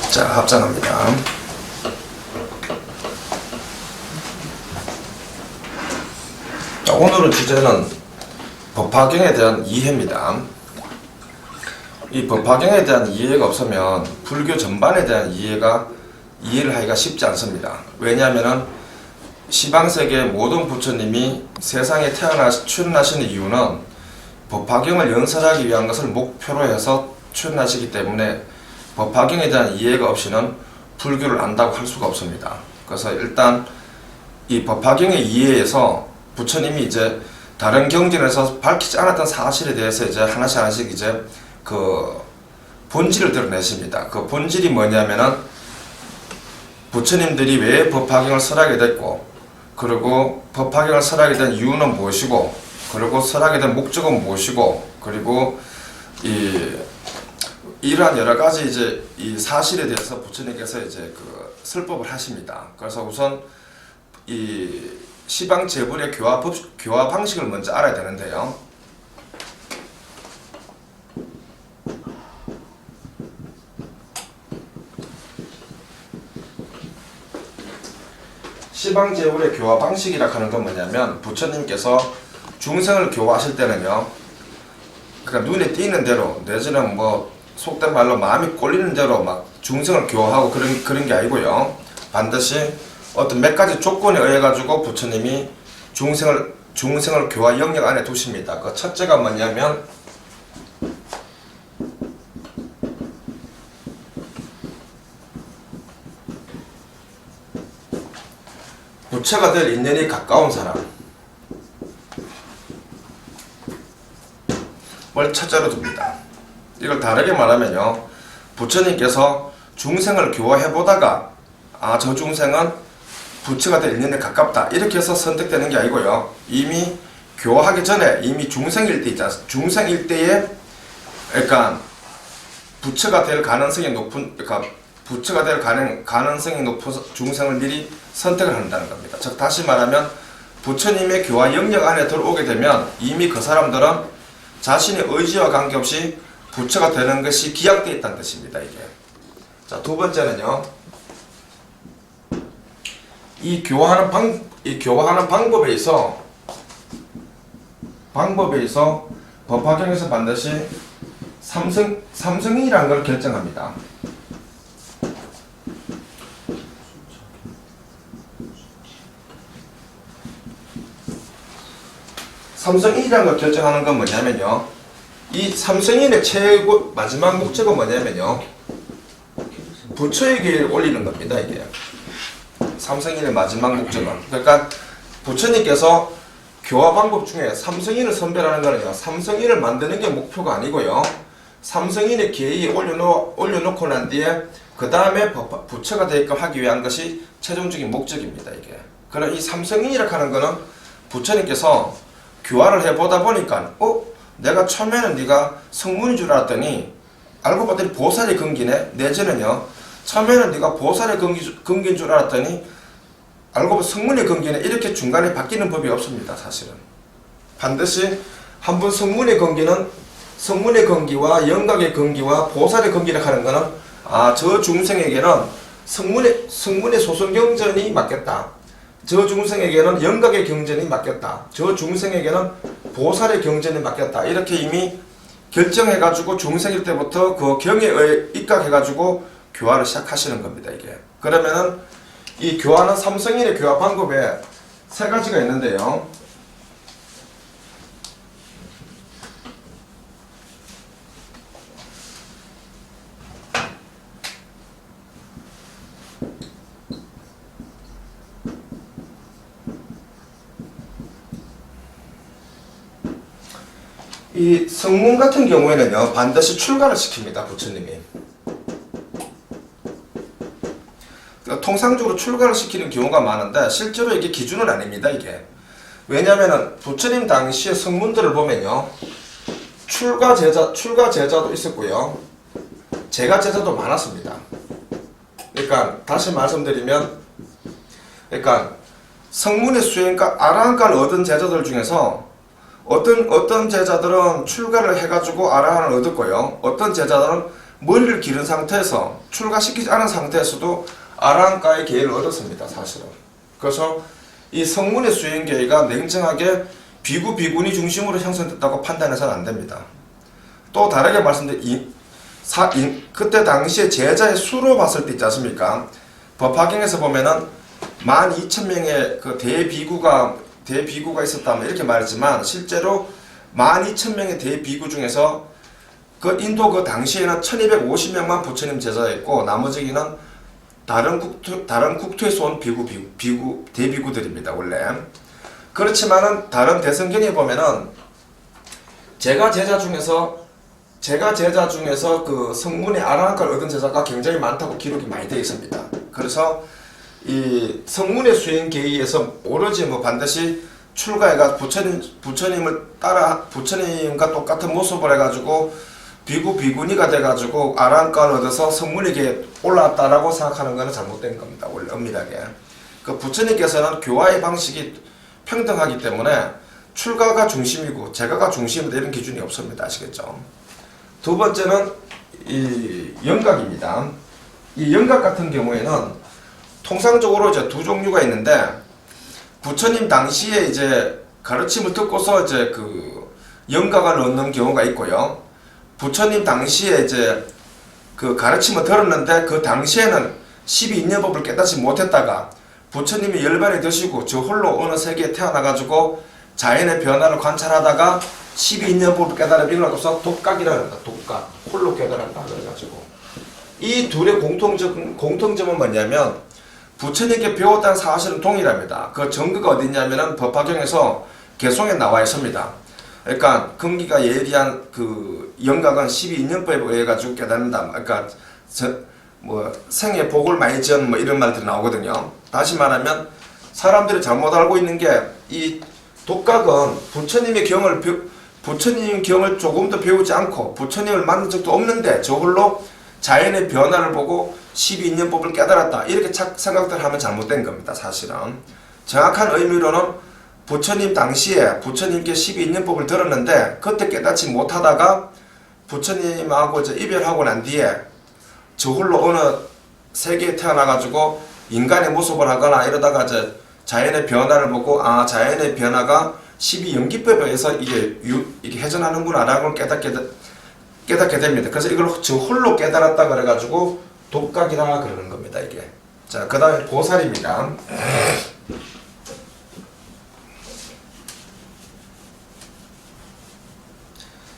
자, 합장합니다. 자, 오늘의 주제는 법화경에 대한 이해입니다. 이 법화경에 대한 이해가 없으면 불교 전반에 대한 이해를 하기가 쉽지 않습니다. 왜냐하면 시방세계 모든 부처님이 세상에 출현하시는 이유는 법화경을 연설하기 위한 것을 목표로 해서 출현하시기 때문에 법화경에 대한 이해가 없이는 불교를 안다고 할 수가 없습니다. 그래서 일단 이 법화경의 이해에서 부처님이 이제 다른 경전에서 밝히지 않았던 사실에 대해서 이제 하나씩 이제 그 본질을 드러내십니다. 그 본질이 뭐냐면은 부처님들이 왜 법화경을 설하게 됐고, 그리고 법화경을 설하게 된 이유는 무엇이고, 그리고 설하게 된 목적은 무엇이고, 그리고 이러한 여러 가지 이제 이 사실에 대해서 부처님께서 이제 그 설법을 하십니다. 그래서 우선 이 시방 재불의 교화 방식을 먼저 알아야 되는데요. 시방 재불의 교화 방식이라 하는 건 뭐냐면 부처님께서 중생을 교화하실 때는요, 그러니까 눈에 띄는 대로 내지는 뭐 속된 말로 마음이 꼴리는 대로 막 중생을 교화하고 그런 게 아니고요. 반드시 어떤 몇 가지 조건에 의해 가지고 부처님이 중생을 교화 영역 안에 두십니다. 그 첫째가 뭐냐면 부처가 될 인연이 가까운 사람을 첫째로 둡니다. 이걸 다르게 말하면요, 부처님께서 중생을 교화해보다가 저 중생은 부처가 될 인연에 가깝다 이렇게 해서 선택되는 게 아니고요, 이미 교화하기 전에 이미 중생일 때 있잖아요. 중생일 때에 그러니까 부처가 될 가능성이 높은, 그러니까 부처가 될 가능성이 높은 중생을 미리 선택을 한다는 겁니다. 즉 다시 말하면 부처님의 교화 영역 안에 들어오게 되면 이미 그 사람들은 자신의 의지와 관계없이 부처가 되는 것이 기약되어 있다는 뜻입니다. 이게. 자, 두 번째는요, 이 교화하는 방법에 있어 법화경에서 반드시 삼성인이라는 걸 결정합니다. 삼성인이라는 걸 결정하는 건 뭐냐면요, 이 삼성인의 마지막 목적은 뭐냐면요, 부처에게 올리는 겁니다. 이게 삼성인의 마지막 목적은. 그러니까 부처님께서 교화 방법 중에 삼성인을 선별하는 거는요, 삼성인을 만드는 게 목표가 아니고요, 삼성인의 계에 올려놓고 난 뒤에 그 다음에 부처가 되게끔 하기 위한 것이 최종적인 목적입니다. 이게. 그럼 이 삼성인이라고 하는 거는 부처님께서 교화를 해보다 보니까 내가 처음에는 네가 성문인 줄 알았더니 알고 봤더니 보살이 근기네. 내지는요, 처음에는 네가 보살의 근기인 줄 알았더니 알고 보면 성문의 근기네. 이렇게 중간에 바뀌는 법이 없습니다. 사실은 반드시 한 번 성문의 근기와 영각의 근기와 보살의 근기를 하는 거는 저 중생에게는 성문의 소선 경전이 맞겠다, 저 중생에게는 영각의 경전이 맞겠다, 저 중생에게는 보살의 경전이 맞겠다, 이렇게 이미 결정해가지고 중생일 때부터 그 경에 입각해가지고 교화를 시작하시는 겁니다. 이게. 그러면은 이 교화는 삼성인의 교화 방법에 세 가지가 있는데요. 이 성문 같은 경우에는요, 반드시 출가를 시킵니다. 부처님이. 그러니까 통상적으로 출가를 시키는 경우가 많은데 실제로 이게 기준은 아닙니다. 이게. 왜냐하면 부처님 당시의 성문들을 보면요, 출가 제자도 있었고요, 제가 제자도 많았습니다. 그러니까 다시 말씀드리면, 그러니까 성문의 수행과 아라한가를 얻은 제자들 중에서 어떤 제자들은 출가를 해가지고 아라한을 얻었고요, 어떤 제자들은 머리를 기른 상태에서 출가시키지 않은 상태에서도 아라한가의 계의를 얻었습니다. 사실은. 그래서 이 성문의 수행 계의가 냉정하게 비구 비구니 중심으로 형성됐다고 판단해서는 안 됩니다. 또 다르게 말씀드린 그때 당시에 제자의 수로 봤을 때 있지 않습니까? 법화경에서 보면은 12,000명의 그 대비구가 있었다면 이렇게 말했지만 실제로 12,000명의 대비구 중에서 그 인도 그 당시에는 1250명만 부처님 제자였고 나머지는 다른 국토에서 온 대비구들입니다. 원래. 그렇지만은 다른 대성경에 보면은 제가 제자 중에서 그 성문의 아라한가를 얻은 제자가 굉장히 많다고 기록이 많이 되어 있습니다. 그래서 이 성문의 수행 계의에서 오로지 뭐 반드시 출가해가 부처님을 따라 부처님과 똑같은 모습을 해가지고 비구니가 돼가지고 아라한가를 얻어서 성문에게 올라왔다라고 생각하는 것은 잘못된 겁니다. 원래 엄밀하게. 그 부처님께서는 교화의 방식이 평등하기 때문에 출가가 중심이고 제가가 중심이다 이런 기준이 없습니다. 아시겠죠? 두 번째는 이 영각입니다. 이 영각 같은 경우에는 통상적으로 이제 두 종류가 있는데 부처님 당시에 이제 가르침을 듣고서 이제 그 영각을 얻는 경우가 있고요. 부처님 당시에 이제 그 가르침을 들었는데 그 당시에는 12인연법을 깨닫지 못했다가 부처님이 열반에 드시고 저 홀로 어느 세계에 태어나가지고 자연의 변화를 관찰하다가 12인연법을 깨달음을 이루고서 독각이라는 겁니다. 독각. 홀로 깨달았다 그래가지고 이 둘의 공통점은 뭐냐면 부처님께 배웠다는 사실은 동일합니다. 그 증거가 어디 있냐면은 법화경에서 개송에 나와 있습니다. 그러니까 금기가 예리한 그 영각은 12인연법에 의해 가지고 깨닫는다. 그러니까 생에 복을 많이 지은 뭐 이런 말들이 나오거든요. 다시 말하면 사람들이 잘못 알고 있는 게 이 독각은 부처님 경을 조금 더 배우지 않고 부처님을 만난 적도 없는데 저홀로 자연의 변화를 보고 12인연법을 깨달았다. 이렇게 생각들 하면 잘못된 겁니다. 사실은. 정확한 의미로는 부처님 당시에 부처님께 12인연법을 들었는데 그때 깨닫지 못하다가 부처님하고 이제 이별하고 난 뒤에 저홀로 어느 세계에 태어나가지고 인간의 모습을 하거나 이러다가 이제 자연의 변화를 보고 자연의 변화가 12연기법에 의해서 이게 회전하는구나 라는 걸 깨닫게 됩니다. 그래서 이걸 저 홀로 깨달았다 그래가지고 독각이라 그러는 겁니다. 이게. 자, 그 다음에 보살입니다.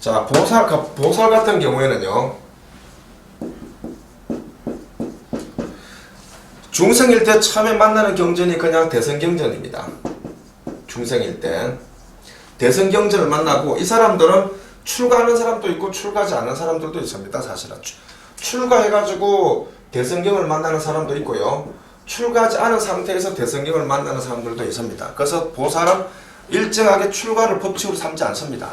자, 보살 같은 경우에는요, 중생일 때 처음에 만나는 경전이 그냥 대성경전입니다. 중생일 때. 대성경전을 만나고 이 사람들은 출가하는 사람도 있고 출가하지 않는 사람들도 있습니다. 사실은. 출가해가지고 대성경을 만나는 사람도 있고요. 출가하지 않은 상태에서 대성경을 만나는 사람들도 있습니다. 그래서 보살은 일정하게 출가를 법칙으로 삼지 않습니다.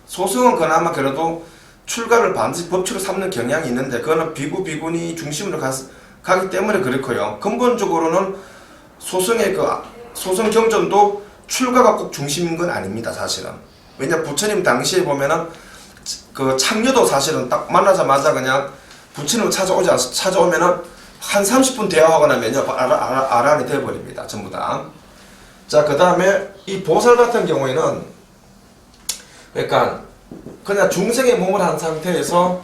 소승은 그나마 그래도 출가를 반드시 법칙으로 삼는 경향이 있는데 그거는 비구니 중심으로 가기 때문에 그렇고요. 근본적으로는 소승 경전도 출가가 꼭 중심인 건 아닙니다. 사실은. 왜냐 부처님 당시에 보면은 그 창녀도 사실은 딱 만나자마자 그냥 부처님을 찾아오면은 한 30분 대화하고 나면요 아란이 되어버립니다. 전부 다. 자, 그 다음에 이 보살 같은 경우에는 그러니까 그냥 중생의 몸을 한 상태에서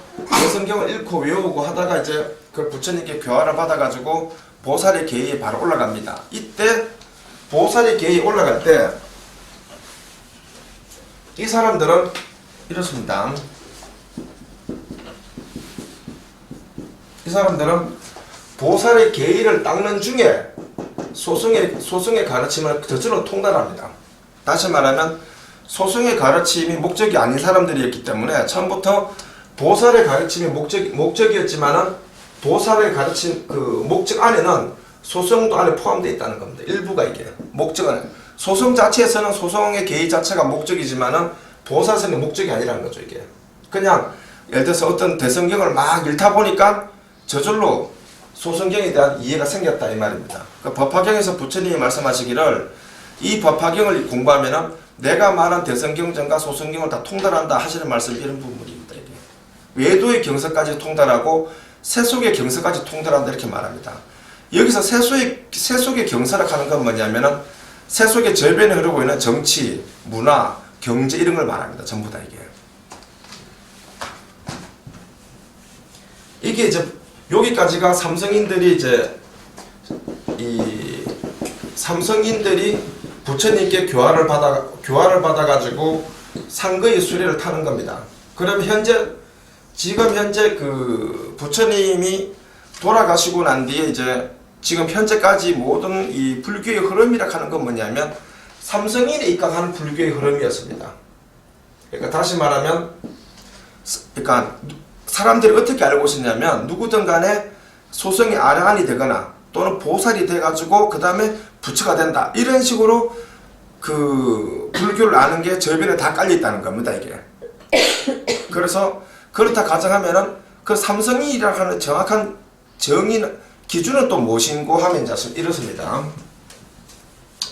성경을 읽고 외우고 하다가 이제 그 부처님께 교화를 받아가지고 보살의 계의에 바로 올라갑니다. 이때 보살의 계의에 올라갈 때 이 사람들은 이렇습니다. 이 사람들은 보살의 계의를 닦는 중에 소승의 가르침을 저절로 통달합니다. 다시 말하면 소승의 가르침이 목적이 아닌 사람들이었기 때문에 처음부터 보살의 가르침이 목적이었지만은 보살의 가르침 그 목적 안에는 소승도 안에 포함되어 있다는 겁니다. 일부가 이게 목적은 소승 자체에서는 소승의 계의 자체가 목적이지만은 보살선의 목적이 아니라는 거죠. 이게 그냥 예를 들어서 어떤 대성경을 막 읽다 보니까 저절로 소승경에 대한 이해가 생겼다 이 말입니다. 그 법화경에서 부처님이 말씀하시기를 이 법화경을 공부하면은 내가 말한 대성경전과 소승경을 다 통달한다 하시는 말씀이 이런 부분입니다. 이게. 외도의 경서까지 통달하고 세속의 경서까지 통달한다 이렇게 말합니다. 여기서 세속의 경서라 하는 건 뭐냐면은 세속의 절변에 흐르고 있는 정치, 문화, 경제 이런 걸 말합니다. 전부 다 이게 이제 여기까지가 삼성인들이 부처님께 교화를 받아가지고 상거의 수레를 타는 겁니다. 그럼 지금 현재 그 부처님이 돌아가시고 난 뒤에 이제 지금 현재까지 모든 이 불교의 흐름이라 하는 건 뭐냐면 삼성인에 입각하는 불교의 흐름이었습니다. 그러니까 다시 말하면, 그러니까 사람들이 어떻게 알고 있었냐면 누구든 간에 소성이 아량한이 되거나 또는 보살이 돼가지고 그 다음에 부처가 된다 이런 식으로 그 불교를 아는 게 절변에 다 깔려 있다는 겁니다. 이게 그래서 그렇다 가정하면은 그 삼성인이라고 하는 정확한 정의는 기준은 또 무엇인고 하면 이제 이렇습니다.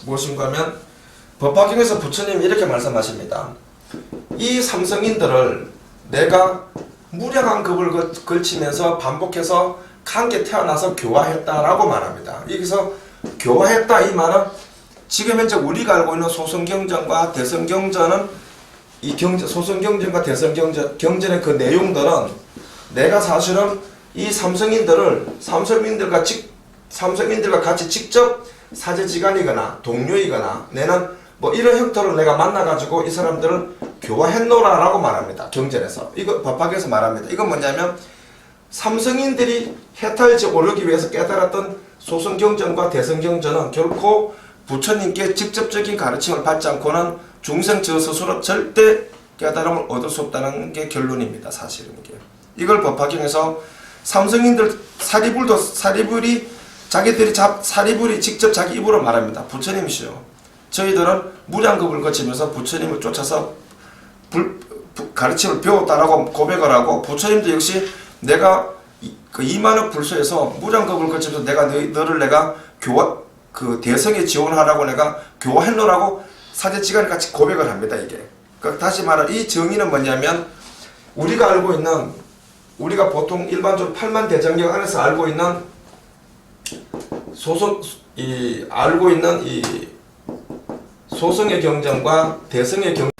무엇인고 하면 법화경에서 부처님이 이렇게 말씀하십니다. 이 삼성인들을 내가 무량한 급을 걸치면서 반복해서 함께 태어나서 교화했다라고 말합니다. 여기서 교화했다 이 말은 지금 현재 우리가 알고 있는 소승경전과 대승경전은 소승경전과 대승경전의 그 내용들은 내가 사실은 이 삼성인들과 같이 직접 사제지간이거나 동료이거나 내는 뭐 이런 형태로 내가 만나가지고 이 사람들을 교화했노라라고 말합니다. 경전에서. 이거 법화경에서 말합니다. 이건 뭐냐면 삼성인들이 해탈지에 오르기 위해서 깨달았던 소승경전과 대승경전은 결코 부처님께 직접적인 가르침을 받지 않고는 중생 저 스스로 절대 깨달음을 얻을 수 없다는 게 결론입니다. 사실은 이게. 이걸 법화경에서 삼성인들 사리불이 직접 자기 입으로 말합니다. 부처님이시요. 저희들은 무량급을 거치면서 부처님을 쫓아서 가르침을 배웠다라고 고백을 하고 부처님도 역시 내가 그 2만억 불소에서 무량급을 거치면서 너를 내가 대성에 지원하라고 내가 교화했노라고 사제지간에 같이 고백을 합니다. 이게. 다시 말하면 이 정의는 뭐냐면 우리가 보통 일반적으로 8만 대장경 안에서 알고 있는 소승의 경전과 대승의 경전,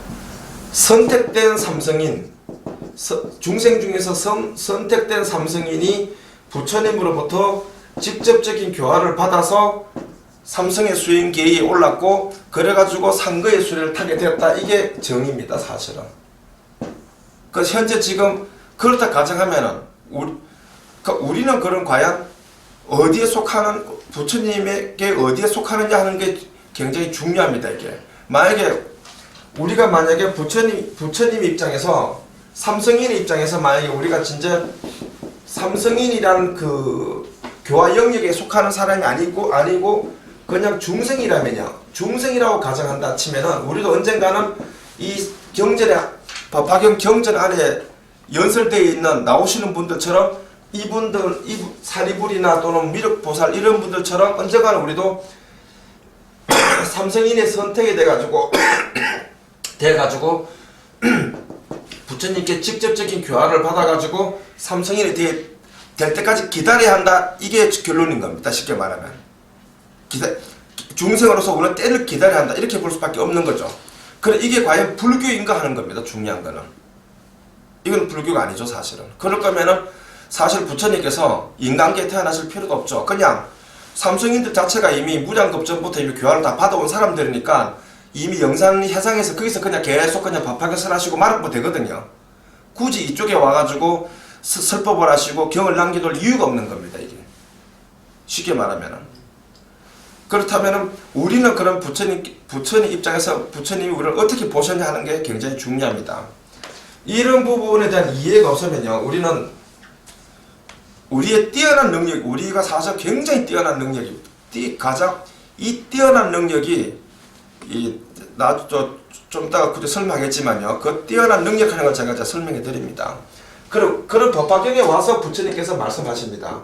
선택된 삼성인, 중생 중에서 선택된 삼성인이 부처님으로부터 직접적인 교화를 받아서 삼성의 수행계에 올랐고 그래가지고 상거의 수레를 타게 되었다. 이게 정의입니다. 사실은. 현재 지금 그렇다 가정하면은 우리는 그럼 과연 어디에 속하는 부처님에게 어디에 속하느냐 하는 게 굉장히 중요합니다. 이게 우리가 만약에 부처님 입장에서 삼성인의 입장에서 만약에 우리가 진짜 삼성인이라는 그 교화 영역에 속하는 사람이 아니고 그냥 중생이라고 가정한다 치면은 우리도 언젠가는 이 법화경 경전 안에 연설되어 있는 나오시는 분들처럼 사리불이나 또는 미륵보살 이런 분들처럼 언젠가는 우리도 삼성인의 선택이 돼가지고 부처님께 직접적인 교화를 받아가지고 삼성인이 될 때까지 기다려야 한다. 이게 결론인 겁니다. 쉽게 말하면 중생으로서 우리는 때를 기다려야 한다. 이렇게 볼 수밖에 없는 거죠. 그래 이게 과연 불교인가 하는 겁니다. 중요한 거는 이건 불교가 아니죠. 사실은. 그럴 거면은 사실 부처님께서 인간계에 태어나실 필요도 없죠. 그냥 삼성인들 자체가 이미 무량급 전부터 이미 교화를 다 받아온 사람들이니까 이미 영산 해상에서 거기서 그냥 계속 그냥 법화경을 하시고 말하면 되거든요. 굳이 이쪽에 와가지고 설법을 하시고 경을 남겨둘 이유가 없는 겁니다. 이게 쉽게 말하면은. 그렇다면은 우리는 그런 부처님 입장에서 부처님이 우리를 어떻게 보셨냐 하는 게 굉장히 중요합니다. 이런 부분에 대한 이해가 없으면요, 우리의 뛰어난 능력, 우리가 사실 굉장히 뛰어난 능력입니다. 이 뛰어난 능력이 좀 이따가 설명하겠지만요, 그 뛰어난 능력 하는 걸 제가 설명해 드립니다. 그런 법화경에 와서 부처님께서 말씀하십니다.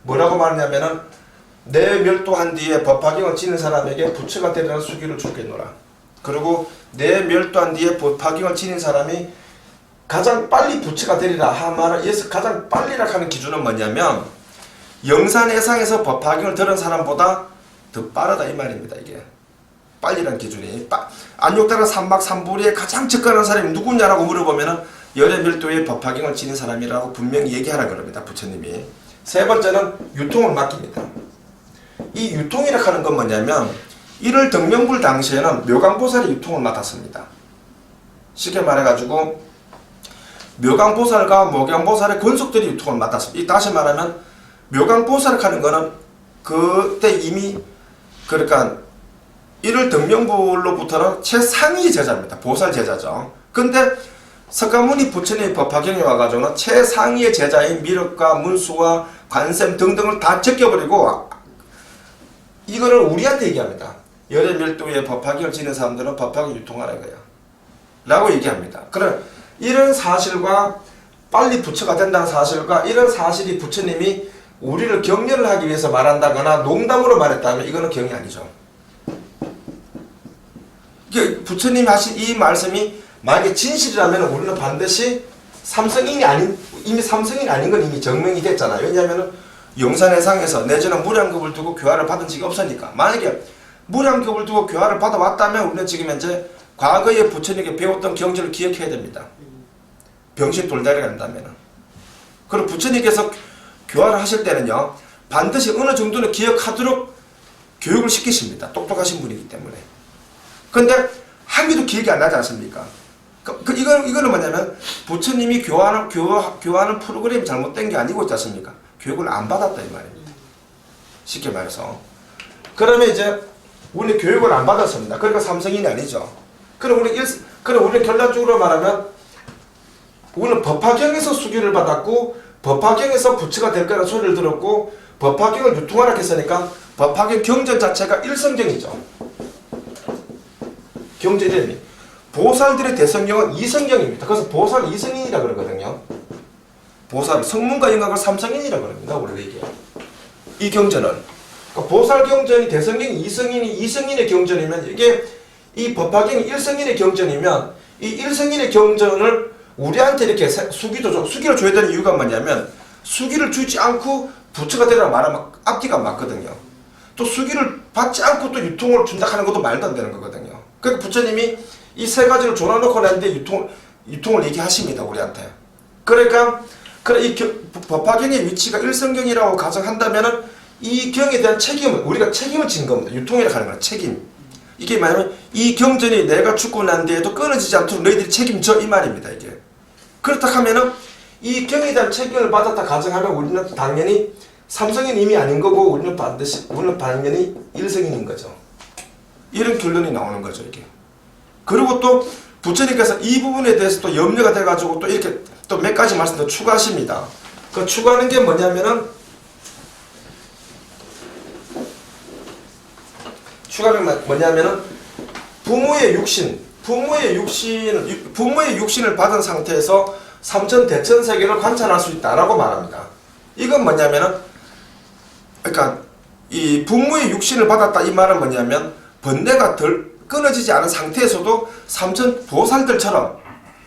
뭐라고 말하냐면은 내 멸도한 뒤에 법화경을 지는 사람에게 부처가 되라는 수기를 주겠노라. 그리고 내 멸도한 뒤에 법화경을 지닌 사람이 가장 빨리 부처가 되리라 하마를 이어서 가장 빨리라 하는 기준은 뭐냐면 영산해상에서 법화경을 들은 사람보다 더 빠르다 이 말입니다. 이게 빨리란 기준이 안욕다른 삼박삼보리에 가장 접근한 사람이 누구냐라고 물어보면은 열애밀도의 법화경을 지닌 사람이라고 분명히 얘기하라 그럽니다. 부처님이. 세 번째는 유통을 맡깁니다. 이 유통이라 하는 건 뭐냐면 1월 등명불 당시에는 묘강보살이 유통을 맡았습니다. 쉽게 말해가지고 묘강보살과 모경보살의 권속들이 유통을 맡았습니다. 다시 말하면 묘강보살 하는 거는 그때 이미 그러니까 1월 등명불로부터는 최상위 제자입니다. 보살 제자죠. 근데 석가모니 부처님의 법화경에 와가지고는 최상위의 제자인 미륵과 문수와 관셈 등등을 다 제껴버리고 이거를 우리한테 얘기합니다. 열애밀도의 법화경을 지닌 사람들은 법화경 유통하는 거야 라고 얘기합니다. 그럼 이런 사실과 빨리 부처가 된다는 사실과 이런 사실이 부처님이 우리를 격려를 하기 위해서 말한다거나 농담으로 말했다면 이거는 경이 아니죠. 부처님이 하신 이 말씀이 만약에 진실이라면 우리는 반드시 삼성인이 아닌 이미 삼성인이 아닌 건 이미 증명이 됐잖아요. 왜냐하면 영산해상에서 내지는 무량겁을 두고 교화를 받은 적이 없으니까. 만약에 무량겁을 두고 교화를 받아왔다면 우리는 지금 현재 과거에 부처님께 배웠던 경지를 기억해야 됩니다. 병신 돌다리가 된다면. 그리고 부처님께서 교화를 하실 때는요 반드시 어느 정도는 기억하도록 교육을 시키십니다. 똑똑하신 분이기 때문에. 근데 한 개도 기억이 안 나지 않습니까? 이거는 뭐냐면 부처님이 교화하는 프로그램이 잘못된 게 아니고 있지 않습니까? 교육을 안 받았다 이 말입니다. 쉽게 말해서. 그러면 이제 우리는 교육을 안 받았습니다. 그러니까 삼성인이 아니죠. 그럼 우리는 결론적으로 말하면 우리는 법화경에서 수기를 받았고 법화경에서 부처가 될 거라는 소리를 들었고 법화경을 유통하라 했으니까 법화경 경전 자체가 일성경이죠. 경전 이름이. 보살들의 대성경은 이성경입니다. 그래서 보살 이성인이라 그러거든요. 보살 성문과 영각을 삼성인이라 그럽니다. 우리가 이게 이 경전은 그러니까 보살 경전이 대성경이 이성인의 경전이면 이게 이 법화경이 일성인의 경전이면 이 일성인의 경전을 우리한테 이렇게 수기를 줘야 되는 이유가 뭐냐면 수기를 주지 않고 부처가 되라 말하면 앞뒤가 맞거든요. 또 수기를 받지 않고 또 유통을 준다 하는 것도 말도 안 되는 거거든요. 그러니까 부처님이 이 세 가지를 줘놔놓고 나는데 유통을 얘기하십니다. 우리한테. 그러니까 이 법화경의 위치가 일성경이라고 가정한다면은 이 경에 대한 책임을 우리가 책임을 진 겁니다. 유통이라고 하는 거는 책임. 이게 말하면 이 경전이 내가 죽고 난 뒤에도 끊어지지 않도록 너희들이 책임져 이 말입니다. 이게. 그렇다 하면은 이 경에 대한 책임을 받았다 가정하면 우리는 당연히 삼성인 이미 아닌 거고 우리는 당연히 일성인인 거죠. 이런 결론이 나오는 거죠. 이게. 그리고 또 부처님께서 이 부분에 대해서 또 염려가 돼가지고 또 이렇게 또 몇 가지 말씀 더 추가하십니다. 그 추가하는 게 뭐냐면은 부모의 육신을 받은 상태에서 삼천 대천 세계를 관찰할 수 있다라고 말합니다. 이건 뭐냐면은 그러니까 이 부모의 육신을 받았다 이 말은 뭐냐면 번뇌가 덜 끊어지지 않은 상태에서도 삼천 보살들처럼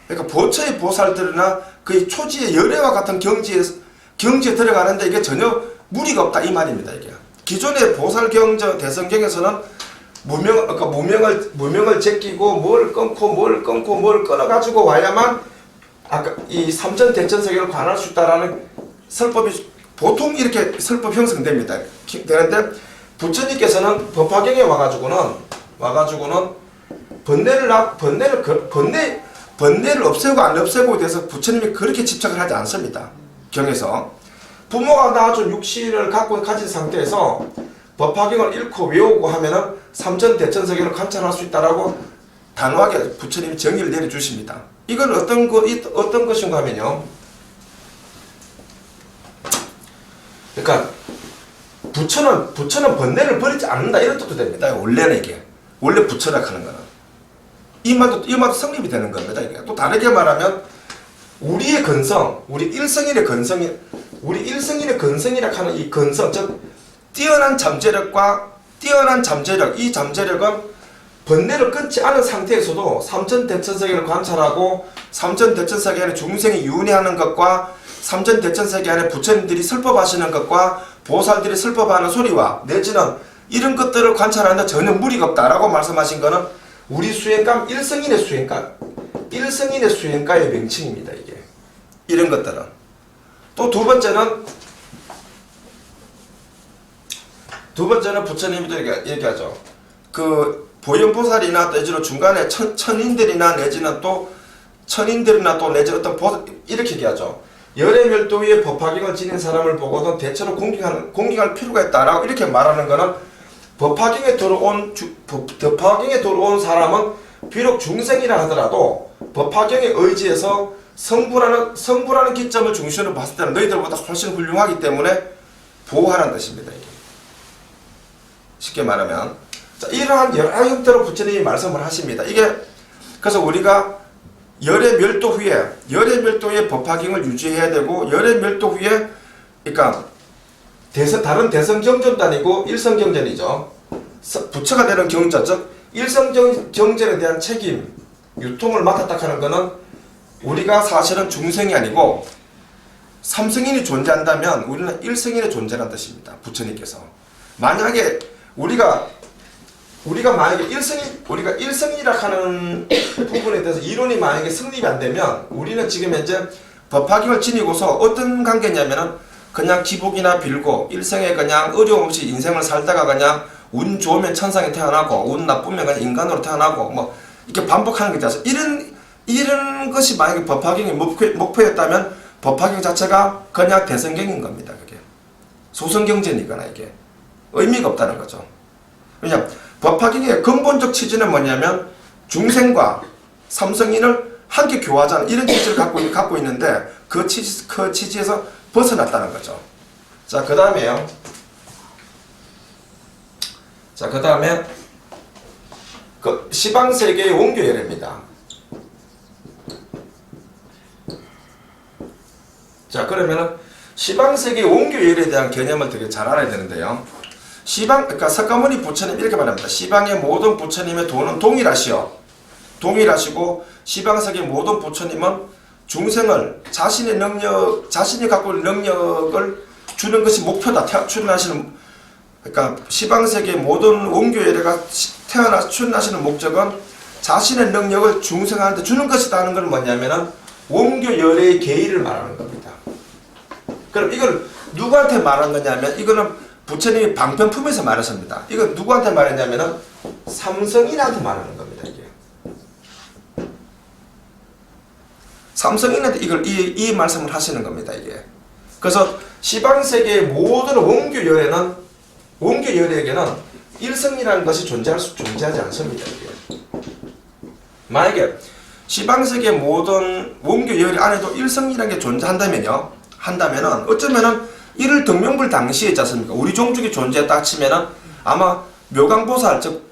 그러니까 보처의 보살들이나 거의 초지의 열애와 같은 경지에 들어가는데 이게 전혀 무리가 없다 이 말입니다. 이게 기존의 보살 경전 대성경에서는 무명을 제끼고 뭘 끊어가지고 와야만 아까 이 삼천 대천 세계를 관할 수 있다라는 설법이 보통 이렇게 설법 형성됩니다. 되는데 부처님께서는 법화경에 와가지고는 번뇌를 없애고 안 없애고에 대해서 부처님이 그렇게 집착을 하지 않습니다. 경에서 부모가 낳아준 육신을 가진 상태에서 법화경을 읽고 외우고 하면은 삼천 대천 세계를 관찰할 수 있다라고 단호하게 부처님이 정의를 내려주십니다. 이건 어떤 것인가 하면요. 그러니까 부처는 번뇌를 버리지 않는다 이런 뜻도 됩니다. 원래는 이게 원래 부처라 하는 거는 이 말도 성립이 되는 겁니다. 이게 또 다르게 말하면 우리의 근성, 우리 일성인의 근성이라 하는 이 근성, 즉 뛰어난 잠재력, 이 잠재력은 번뇌를 끊지 않은 상태에서도 삼천대천세계를 관찰하고 삼천대천세계 안에 중생이 윤회하는 것과 삼천대천세계 안에 부처님들이 설법하시는 것과 보살들이 설법하는 소리와 내지는 이런 것들을 관찰하는데 전혀 무리가 없다라고 말씀하신 것은 우리 수행감 일성인의 수행가의 명칭입니다. 이게 이런 것들은. 또 두 번째는 부처님도 얘기하죠. 그 보현보살이나 내지는 중간에 천인들이나 내지는 또 내지는 어떤 보살 이렇게 얘기하죠. 열애멸도의 법화경을 지닌 사람을 보고도 대체로 공경할 필요가 있다라고 이렇게 말하는 것은 법화경에 들어온 사람은 비록 중생이라 하더라도 법화경에 의지해서 성불하는 기점을 중심으로 봤을 때는 너희들보다 훨씬 훌륭하기 때문에 보호하라는 뜻입니다. 이게. 쉽게 말하면 자, 이러한 여러 형태로 부처님이 말씀을 하십니다. 이게 그래서 우리가 열애멸도 후에 법화경을 유지해야 되고 열애멸도 후에 그러니까 다른 대성경전도 아니고 일성경전이죠. 부처가 되는 경전, 즉 일성경전에 대한 책임, 유통을 맡았다 하는 것은 우리가 사실은 중생이 아니고 삼성인이 존재한다면 우리는 일성인의 존재라는 뜻입니다. 부처님께서 만약에 우리가 만약에 일성이라 하는 부분에 대해서 이론이 만약에 성립이 안 되면 우리는 지금 현재 법화경을 지니고서 어떤 관계냐면은 그냥 기복이나 빌고 일생에 그냥 어려움 없이 인생을 살다가 그냥 운 좋으면 천상에 태어나고 운 나쁘면 그냥 인간으로 태어나고 뭐 이렇게 반복하는 게 있어서 이런 것이 만약에 법화경의 목표였다면 법화경 자체가 그냥 대성경인 겁니다. 그게 소성경제니까 이게 의미가 없다는 거죠. 왜냐 법화경의 근본적 취지는 뭐냐면 중생과 삼성인을 함께 교화하자는 이런 취지를 갖고 있는데 그 취지에서 벗어났다는 거죠. 자, 그 다음에 그 시방세계의 원교열애입니다. 자, 그러면은 시방세계의 원교열애에 대한 개념을 되게 잘 알아야 되는데요. 그러니까 석가모니 부처님 이렇게 말합니다. 시방의 모든 부처님의 도는 동일하시고 시방세계의 모든 부처님은 중생을 자신이 갖고 있는 능력을 주는 것이 목표다. 그러니까 시방세계의 모든 원교열애가 출연하시는 목적은 자신의 능력을 중생한테 주는 것이다 하는 건 뭐냐면은 원교열애의 계의를 말하는 겁니다. 그럼 이걸 누구한테 말한 거냐면 이거는 부처님이 방편품에서 말하셨습니다. 이건 누구한테 말했냐면은 삼성인한테 말하는 겁니다. 이게 삼성인한테 이 말씀을 하시는 겁니다. 이게 그래서 시방세계의 모든 원교열애에게는 일성이라는 것이 존재하지 않습니다. 이게 만약에 시방세계의 모든 원교열애 안에도 일성이라는 게 존재한다면은 어쩌면은 이를 등명불 당시에 있지 않습니까? 우리 종족이 존재했다 치면은 아마 묘강보살, 즉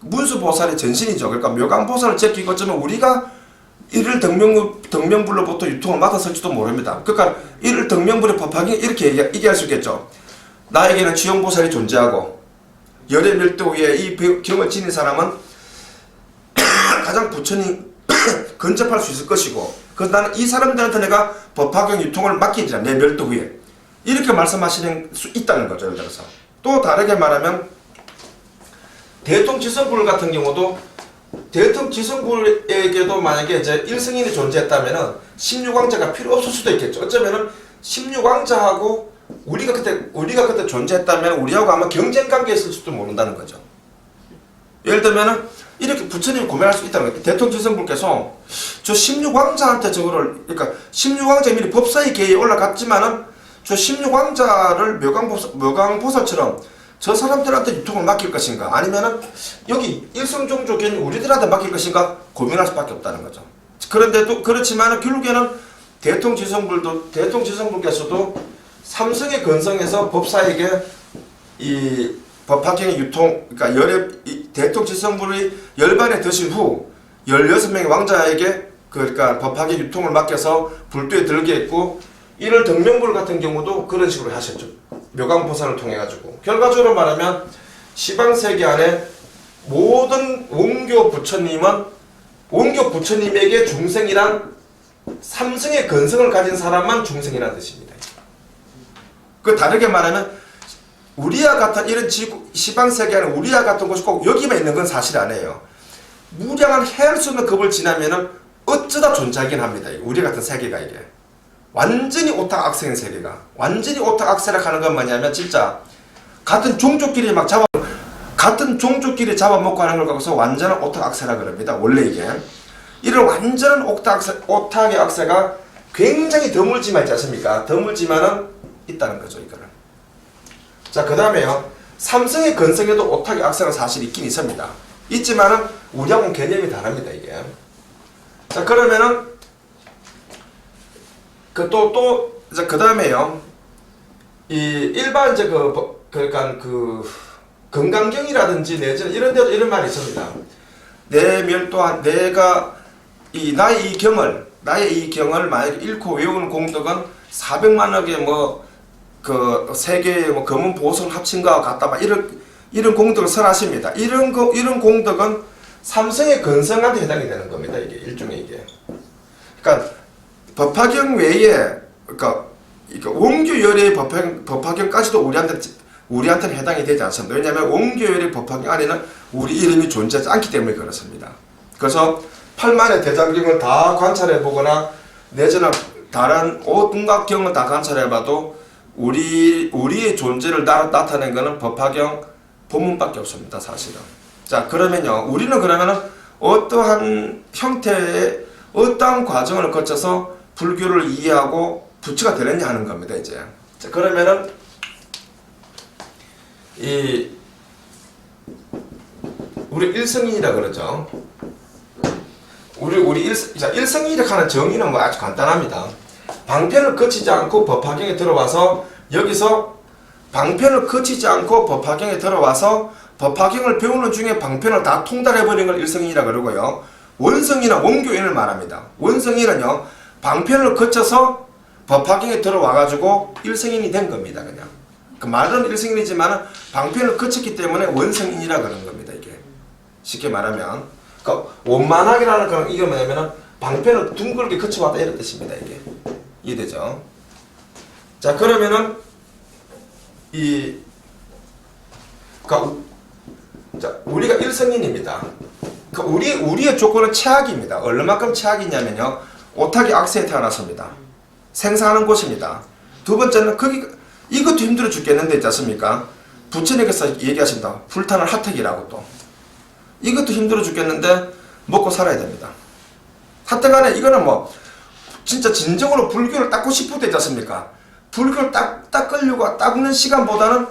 문수보살의 전신이죠. 그러니까 묘강보살을 제끼고 어쩌면 우리가 이를 등명불로부터 유통을 맡았을지도 모릅니다. 그러니까 이를 등명불의 법화경이 이렇게 얘기할 수 있겠죠. 나에게는 지용보살이 존재하고 열애멸도 후에 이 경을 지닌 사람은 가장 부처님 근접할 수 있을 것이고 그래서 나는 이 사람들한테 내가 법화경 유통을 맡기리라. 내 멸도 후에 이렇게 말씀하시는 수 있다는 거죠. 예를 들어서 또 다르게 말하면 대통지성불 같은 경우도 대통지성불에게도 만약에 이제 일승인이 존재했다면은 16왕자가 필요 없을 수도 있겠죠. 어쩌면은 16왕자하고 우리가 그때 존재했다면 우리하고 아마 경쟁 관계에 있을 수도 모른다는 거죠. 예를 들면은 이렇게 부처님이 고민할 수 있다는 거예요. 대통지성불께서 저 16왕자한테 저거를 그러니까 16왕자 미리 법사의 계에 올라갔지만은 저 16왕자를 묘강보살처럼 저 사람들한테 유통을 맡길 것인가 아니면은 여기 일성종족인 우리들한테 맡길 것인가 고민할 수밖에 없다는 거죠. 그런데도 그렇지만 결국에는 대통지성불께서도 삼성의 근성에서 법사에게 이 법화경의 유통 그러니까 대통지성불의 열반에 드신 후 16명의 왕자에게 그러니까 법화경 유통을 맡겨서 불도에 들게 했고 이를 등명불 같은 경우도 그런 식으로 하셨죠. 묘강보살을 통해 가지고 결과적으로 말하면 시방세계 안에 모든 원교 부처님에게 중생이란 삼성의 근성을 가진 사람만 중생이라는 뜻입니다. 그 다르게 말하면 우리와 같은 이런 시방세계 안에 우리와 같은 곳이 꼭 여기만 있는 건 사실 아니에요. 무량한 헤아릴 수 없는 급을 지나면은 어쩌다 존재하긴 합니다. 우리 같은 세계가 이게. 완전히 오탁악세인 세계가. 완전히 오탁악세라 하는 건 뭐냐면 진짜 같은 종족끼리 잡아먹고 하는 걸 갖고서 완전한 오탁악세라 그럽니다. 원래 이게. 이런 완전한 오탁의 악세가 굉장히 드물지만 있지 않습니까? 드물지만은 있다는 거죠, 이거는. 자, 그 다음에요. 삼성의 근성에도 오탁의 악세가 사실 있긴 있습니다. 있지만은 우리하고는 개념이 다릅니다, 이게. 자, 그러면은 그 다음에요. 이 일반 이제 그러니까 건강경이라든지 내전 이런 데도 이런 말이 있습니다. 내가 나의 이 경을 만약에 잃고 외우는 공덕은 400만억의 세계의 검은 보석 합친 거와 같다. 막 이런 공덕을 설하십니다. 이런 공덕은 삼성의 근성한테 해당이 되는 겁니다. 이게 일종의 이게. 그러니까 법화경 외에 그러니까 원교열의 법화경까지도 우리한테는 해당이 되지 않습니다. 왜냐하면 원교열의 법화경 안에는 우리 이름이 존재하지 않기 때문에 그렇습니다. 그래서 8만의 대장경을 다 관찰해 보거나 내지는 다른 오등각경을 다 관찰해 봐도 우리의 존재를 나타낸 것은 법화경 본문밖에 없습니다. 사실은. 자, 그러면요. 우리는 그러면은 어떠한 형태의 어떠한 과정을 거쳐서 불교를 이해하고 부처가 되느냐 하는 겁니다. 이제. 자, 그러면은 우리 일성인이라 그러죠. 우리 일성인이라 하는 정의는 뭐 아주 간단합니다. 방편을 거치지 않고 법화경에 들어와서 여기서 방편을 거치지 않고 법화경에 들어와서 법화경을 배우는 중에 방편을 다 통달해버리는 걸 일성인이라 그러고요. 원성인은 원교인을 말합니다. 원성인은요, 방편을 거쳐서 법화경에 들어와가지고 일성인이 된 겁니다. 그냥. 그 말은 일성인이지만 방편을 거쳤기 때문에 원성인이라 그러는 겁니다. 이게. 쉽게 말하면. 그러니까 원만하게라는 그런 이게 뭐냐면은 방편을 둥글게 거쳐왔다 이런 뜻입니다. 이게. 이해되죠? 자, 그러면은 우리가 일성인입니다. 우리의 조건은 최악입니다. 얼마만큼 최악이냐면요. 오탁이 악세에 태어났습니다. 생사하는 곳입니다. 두 번째는 이것도 힘들어 죽겠는데 있지 않습니까? 부처님께서 얘기하신다. 불타는 하택이라고 또. 이것도 힘들어 죽겠는데 먹고 살아야 됩니다. 하여튼간에 이거는 뭐 진짜 진정으로 불교를 닦고 싶을 때 있지 않습니까? 불교를 닦으려고 닦는 시간보다는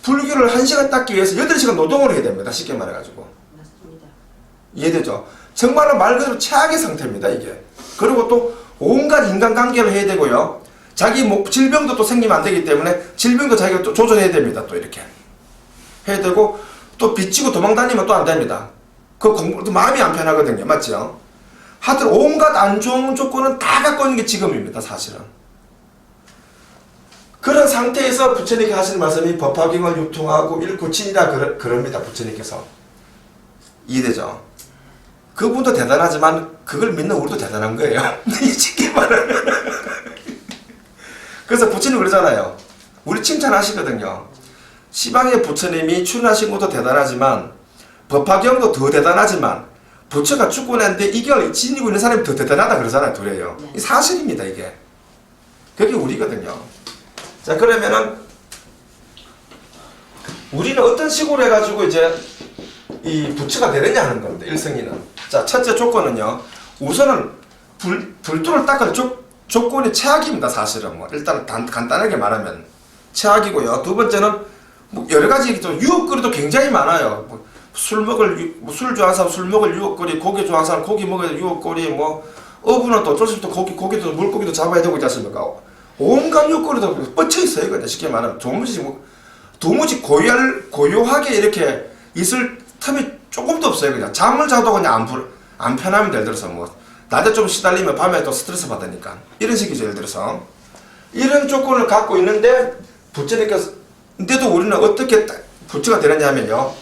불교를 1시간 닦기 위해서 8시간 노동을 해야 됩니다. 쉽게 말해가지고. 맞습니다. 이해되죠? 정말로 말 그대로 최악의 상태입니다. 이게. 그리고 또 온갖 인간관계를 해야 되고요. 자기 질병도 또 생기면 안 되기 때문에 질병도 자기가 또 조절해야 됩니다. 또 이렇게. 해야 되고 또 비치고 도망 다니면 또 안 됩니다. 마음이 안 편하거든요. 맞죠? 하여튼 온갖 안 좋은 조건은 다 갖고 있는 게 지금입니다. 사실은. 그런 상태에서 부처님께서 하시는 말씀이 법화경을 유통하고 일구친이라 그럽니다. 부처님께서. 이해되죠? 그분도 대단하지만 그걸 믿는 우리도 대단한 거예요. 쉽게 말하면. 그래서 부처님 그러잖아요. 우리 칭찬하시거든요. 시방의 부처님이 출연하신 것도 대단하지만 법화경도 더 대단하지만 부처가 죽고 난데 이걸 지니고 있는 사람이 더 대단하다 그러잖아요. 둘이에요. 이 사실입니다. 이게. 그게 우리거든요. 자, 그러면은 우리는 어떤 식으로 해가지고 이제 이 부처가 되느냐 하는 겁니다. 일성이는. 자, 첫째 조건은요. 우선은 불도를 닦을 조건이 최악입니다. 사실은. 뭐 일단 간단하게 말하면 최악이고요. 두 번째는 뭐 여러 가지 유혹거리도 굉장히 많아요. 술 좋아하는 사람 술 먹을 유혹거리, 고기 좋아하는 사람 고기 먹을 유혹거리, 어부는 또 어쩔 수 없이 고기도 물고기도 잡아야 되고 있지 않습니까? 온갖 유혹거리도 뻗쳐 있어요. 이거 쉽게 말하면 도무지 고요하게 이렇게 있을 틈이 조금도 없어요. 그냥 잠을 자도 그냥 안 편하면 예를 들어서 낮에 좀 시달리면 밤에 또 스트레스 받으니까 이런 식이죠. 예를 들어서 이런 조건을 갖고 있는데 부처님께서 근데도 우리는 어떻게 부처가 되느냐 하면요.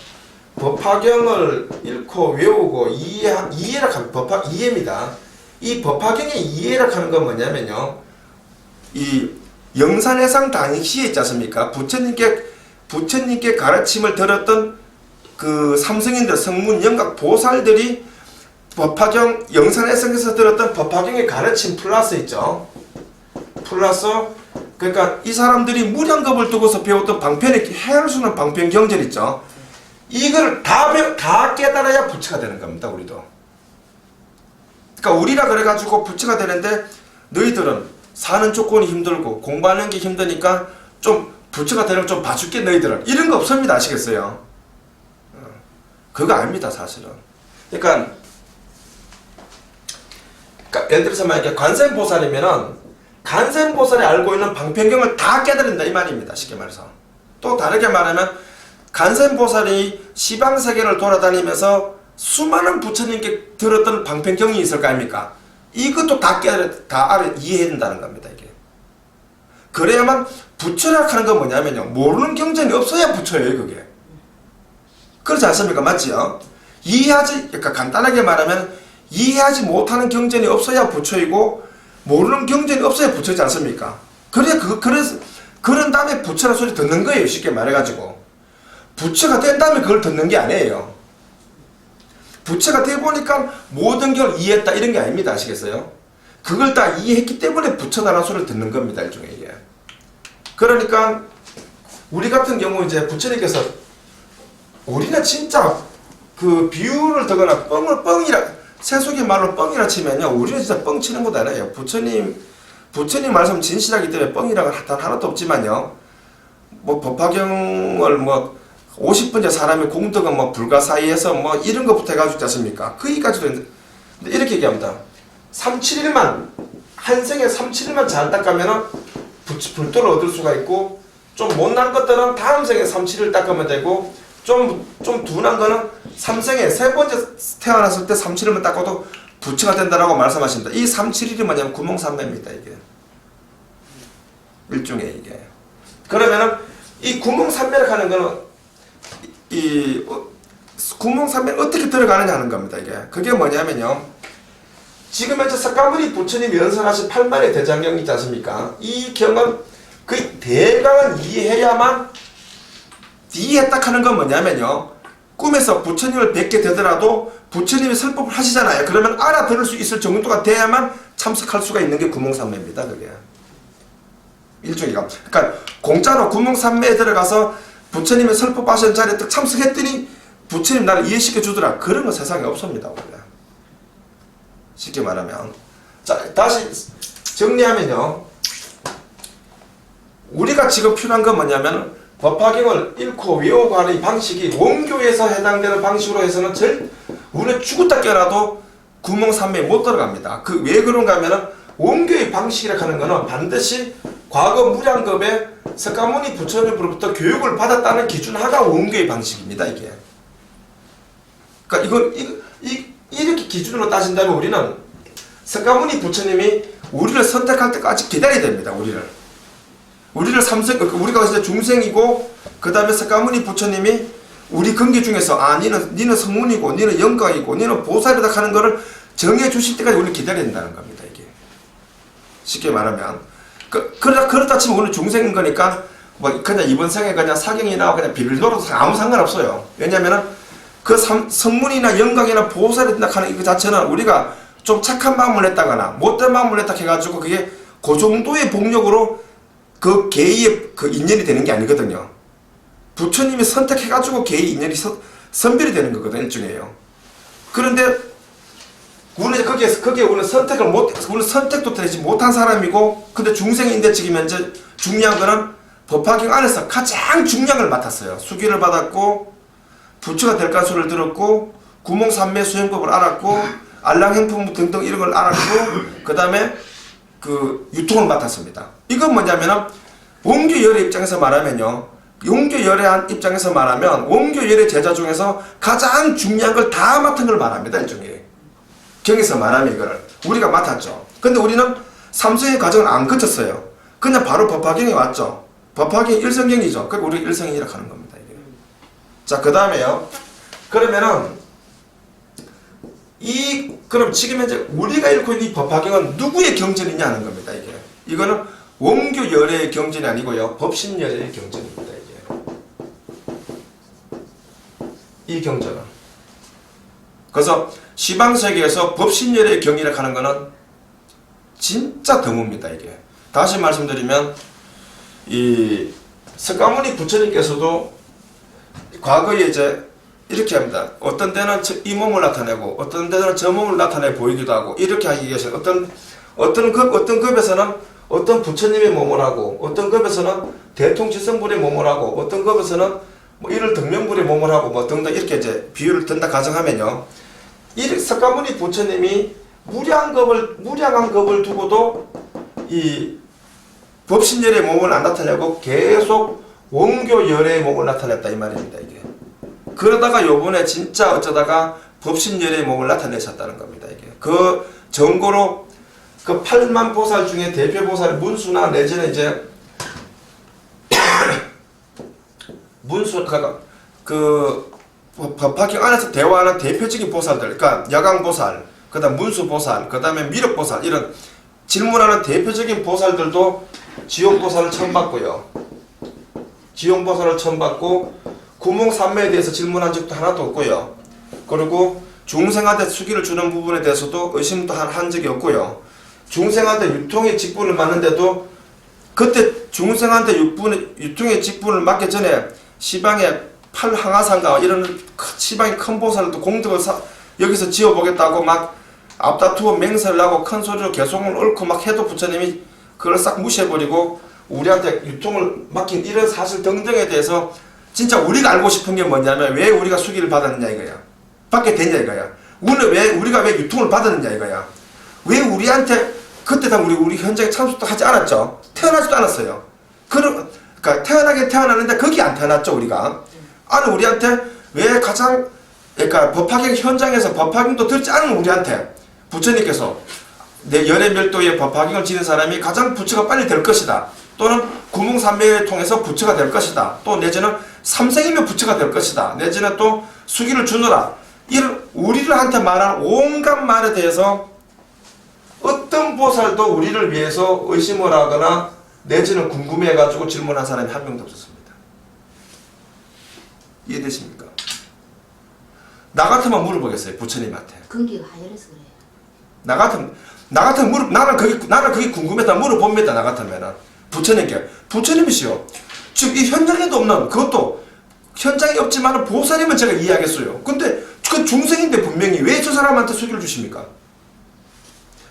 법화경을 읽고 외우고 이해라 하면 이해입니다. 이 법화경의 이해라 하는 건 뭐냐면요. 이 영산해상 당시에 있지 않습니까? 부처님께 가르침을 들었던 그 삼성인들, 성문, 영각, 보살들이 법화경, 영산해상에서 들었던 법화경의 가르침 플러스 있죠. 플러스, 그러니까 이 사람들이 무량겁을 두고서 배웠던 방편의 해할 수 없는 방편 경전 있죠. 이걸 다 깨달아야 부처가 되는 겁니다, 우리도. 그러니까 우리라 그래가지고 부처가 되는데 너희들은 사는 조건이 힘들고 공부하는 게 힘드니까 좀 부처가 되는 좀 봐줄게 너희들은. 이런 거 없습니다. 아시겠어요? 그거 아닙니다, 사실은. 그러니까 예를 들어서 만약에 관세음보살이면은 관세음보살이 알고 있는 방편경을 다 깨달은다 이 말입니다. 쉽게 말해서. 또 다르게 말하면 관세음보살이 시방세계를 돌아다니면서 수많은 부처님께 들었던 방편경이 있을 거 아닙니까? 이것도 다 이해해야 된다는 겁니다. 이게. 그래야만 부처라 하는 건 뭐냐면요. 모르는 경전이 없어야 부처예요. 그게. 그렇지 않습니까? 맞지요? 그러니까 간단하게 말하면 이해하지 못하는 경전이 없어야 부처이고 모르는 경전이 없어야 부처지 않습니까? 그래서 그런 다음에 부처라는 소리 듣는 거예요. 쉽게 말해가지고. 부처가 된 다음에 그걸 듣는 게 아니에요. 부처가 돼보니까 모든 걸 이해했다 이런 게 아닙니다. 아시겠어요? 그걸 다 이해했기 때문에 부처다라는 소리를 듣는 겁니다. 일종의 이게. 그러니까 우리 같은 경우 이제 부처님께서 우리는 진짜 그 비유를 두거나 뻥이라 세속의 말로 뻥이라 치면요. 우리는 진짜 뻥 치는 것도 아니에요. 부처님 말씀 진실하기 때문에 뻥이라고 단 하나도 없지만요. 뭐 법화경을 뭐 50번째 사람의 공덕은 뭐 불가사의해서 뭐 이런 것부터 해가지고 있지 않습니까? 거기까지도 이렇게 얘기합니다. 3-7일만 한 생에 3-7일만 잘 닦으면은 불도를 얻을 수가 있고 좀 못난 것들은 다음 생에 3-7일 닦으면 되고 좀 둔한 거는 3생에 세 번째 태어났을 때 3-7일만 닦아도 부처가 된다라고 말씀하십니다. 이 3-7일이 뭐냐면 구몽삼매입니다. 이게 일종의 이게. 그러면은 이 구몽삼매를 하는 거는 이 구몽삼매를 어떻게 들어가느냐 하는 겁니다. 이게 그게 뭐냐면요. 지금 현재 석가모니 부처님이 연설하신 8만의 대장경이 있지 않습니까? 이 경은 그 대강은 이해해야만 이해했다 하는 건 뭐냐면요. 꿈에서 부처님을 뵙게 되더라도 부처님이 설법을 하시잖아요. 그러면 알아들을 수 있을 정도가 돼야만 참석할 수가 있는 게 구몽삼매입니다. 그게 일종이가. 그러니까 공짜로 구몽삼매에 들어가서 부처님이 설법하신 자리에 딱 참석했더니 부처님 나를 이해시켜 주더라. 그런 건 세상에 없습니다. 원래. 쉽게 말하면. 자, 다시 정리하면요. 우리가 지금 필요한 건 뭐냐면 법화경을 읽고 외우고 하는 이 방식이 원교에서 해당되는 방식으로 해서는 우리는 죽었다 깨어나도 구몽삼매에 못 들어갑니다. 왜 그런가 하면은 원교의 방식이라 하는 거는 반드시 과거 무량겁에 석가모니 부처님으로부터 교육을 받았다는 기준하가 원교의 방식입니다. 이게. 그러니까 이렇게 기준으로 따진다면 우리는 석가모니 부처님이 우리를 선택할 때까지 기다려야 됩니다. 우리가 이제 중생이고 그 다음에 석가모니 부처님이 우리 근기 중에서 니는 성문이고 니는 영광이고 니는 보살이다 하는 거를 정해 주실 때까지 우리를 기다려야 된다는 겁니다. 이게 쉽게 말하면 그렇다 치면 우리는 중생인 거니까 뭐 그냥 이번 생에 그냥 사경이나 그냥 비빌 놀아도 아무 상관없어요. 왜냐면은 그 성문이나 영광이나 보살이다 하는 그 자체는 우리가 좀 착한 마음을 냈다거나 못된 마음을 냈다 해가지고 그게 그 정도의 복력으로 그 개의 그 인연이 되는 게 아니거든요. 부처님이 선택해가지고 개의 인연이 선별이 되는 거거든요. 일종이에요. 그런데 우리는 거기에 우리는 우리는 선택도 되지 못한 사람이고, 근데 중생인데 지금 현재 중요한 거는 법화경 안에서 가장 중요한 걸 맡았어요. 수기를 받았고, 부처가 될 가수를 들었고, 구몽삼매 수행법을 알았고, 알랑행품 등등 이런 걸 알았고, 그 다음에 그 유통을 맡았습니다. 이건 뭐냐면은 원교열의 입장에서 말하면요. 용교열의 입장에서 말하면 원교열의 제자 중에서 가장 중요한 걸 다 맡은 걸 말합니다. 일종의 경에서 말하면 이걸 우리가 맡았죠. 근데 우리는 삼성의 과정을 안 거쳤어요. 그냥 바로 법화경에 왔죠. 법화경이 일성경이죠. 그러니까 우리 일성경이라고 하는 겁니다. 이게. 자, 그 다음에요. 그러면은 그럼 지금 현재 우리가 읽고 있는 이 법화경은 누구의 경전이냐 하는 겁니다. 이거는 원교 열애의 경전이 아니고요, 법신 열애의 경전입니다. 이 경전은. 그래서 시방세계에서 법신 열애의 경이라고 하는 거는 진짜 드뭅니다. 다시 말씀드리면 이 석가모니 부처님께서도 과거에 이제 이렇게 합니다. 어떤 때는 이 몸을 나타내고 어떤 때는 저 몸을 나타내 보이기도 하고 이렇게 하기 위해서 어떤 급에서는 어떤 부처님의 몸을 하고 어떤 급에서는 대통지성불의 몸을 하고 어떤 급에서는 뭐 이를 등명불의 몸을 하고 뭐 등등 이렇게 이제 비유를 든다 가정하면요, 이 석가모니 부처님이 무량한 급을 두고도 이 법신열의 몸을 안 나타내고 계속 원교열의 몸을 나타냈다 이 말입니다. 그러다가 요번에 진짜 어쩌다가 법신열의 몸을 나타내셨다는 겁니다. 그 정고로 그 8만 보살 중에 대표 보살 문수나 내지는 이제 그러니까 그 법화경 안에서 대화하는 대표적인 보살들, 그러니까 여강보살, 그 다음 문수보살, 그 다음에 미륵보살, 이런 질문하는 대표적인 보살들도 지용보살을 처음 봤고요. 지용보살을 처음 봤고 구몽삼매에 대해서 질문한 적도 하나도 없고요. 그리고 중생한테 수기를 주는 부분에 대해서도 의심도 한 적이 없고요. 중생한테 유통의 직분을 맡는데도 그때 중생한테 유통의 직분을 맡기 전에 시방의 팔항하상가 이런 시방의 큰 보살을 또 공덕을 여기서 지어보겠다고 막 앞다투어 맹세를 하고 큰 소리로 개송을 옳고 막 해도 부처님이 그걸 싹 무시해버리고 우리한테 유통을 맡긴 이런 사실 등등에 대해서 진짜 우리가 알고 싶은 게 뭐냐면 왜 우리가 수기를 받았느냐 이거야. 받게 됐냐 이거야. 우리가 왜 유통을 받았느냐 이거야. 왜 우리한테 그때 다 우리 현장에 참석도 하지 않았죠. 태어나지도 않았어요. 그러니까 태어나긴 태어났는데 거기 안 태어났죠 우리가. 아니 우리한테 왜 가장 그러니까 법화경 현장에서 법화경도 듣지 않은 우리한테 부처님께서 내 열애멸도의 법화경을 지는 사람이 가장 부처가 빨리 될 것이다. 또는 구몽삼매를 통해서 부처가 될 것이다. 또 내지는 삼생이면 부처가 될 것이다. 내지는 또 수기를 주느라. 이런 우리들한테 말한 온갖 말에 대해서 어떤 보살도 우리를 위해서 의심을 하거나 내지는 궁금해가지고 질문한 사람이 한 명도 없었습니다. 이해되십니까? 나 같으면 물어보겠어요. 부처님한테. 근기가 하열해서 그래요. 나 같으면 나는 그게 궁금해서 물어봅니다. 나 같으면은 부처님께. 부처님이시요. 즉 이 현장에도 없는, 그것도 현장에 없지만 보살이면 제가 이해하겠어요. 근데 그 중생인데 분명히 왜 저 사람한테 수기를 주십니까?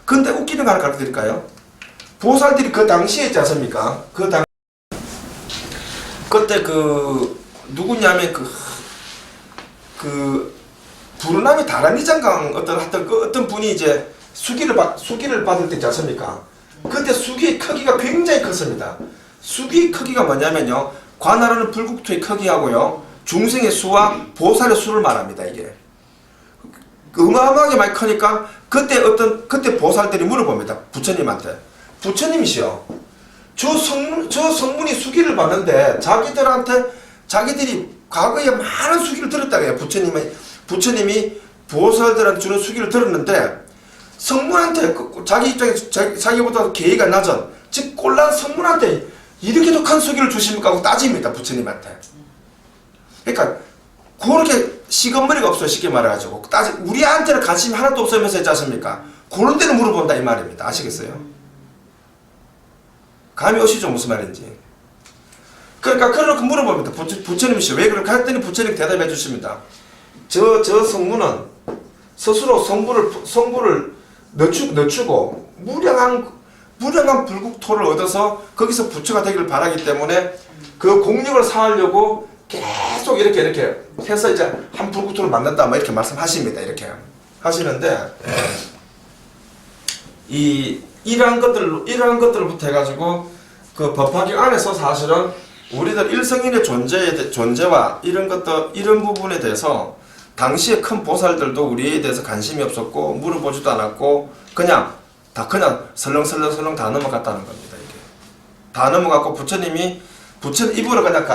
근데 웃기는 거 하나 가르쳐 드릴까요? 보살들이 그 당시에 있지 않습니까? 그때 누구냐면 부르나미 다란이장강 어떤 분이 이제 수기를 받을 때 있지 않습니까? 그때 수기의 크기가 굉장히 컸습니다. 수기의 크기가 뭐냐면요, 관할하는 불국토의 크기하고요, 중생의 수와 보살의 수를 말합니다. 이게 어마어마하게 많이 크니까 그때 보살들이 물어봅니다. 부처님한테. 부처님이시여, 저 성문이 수기를 받는데 자기들이 과거에 많은 수기를 들었다고 해요. 부처님이 보살들한테 주는 수기를 들었는데 성문한테 자기 입장에 자기보다 계기가 낮은, 즉 꼴난 성문한테 이렇게도 큰 수기를 주십니까 하고 따집니다. 부처님한테. 그러니까 그렇게 시건머리가 없어요. 쉽게 말해가지고 우리한테는 관심이 하나도 없으면서 있지 않습니까? 그런 데는 물어본다 이 말입니다. 아시겠어요? 감이 오시죠? 무슨 말인지. 그러니까 그렇게 물어봅니다. 부처님이시죠? 왜 그렇게 했더니 부처님 대답해 주십니다. 저 성문은 스스로 성부를 늦추고 무량한 불국토를 얻어서 거기서 부처가 되기를 바라기 때문에 그 공력을 쌓으려고 계속 이렇게 해서 이제 한 불국토를 만든다 뭐 이렇게 말씀하십니다. 이렇게 하시는데 이러한 것들부터 해가지고 그 법화경 안에서 사실은 우리들 일성인의 존재와 이런 부분에 대해서 당시에 큰 보살들도 우리에 대해서 관심이 없었고 물어보지도 않았고 그냥 설렁설렁 다 넘어갔다는 겁니다. 이게 다 넘어갔고 부처님 입으로 그냥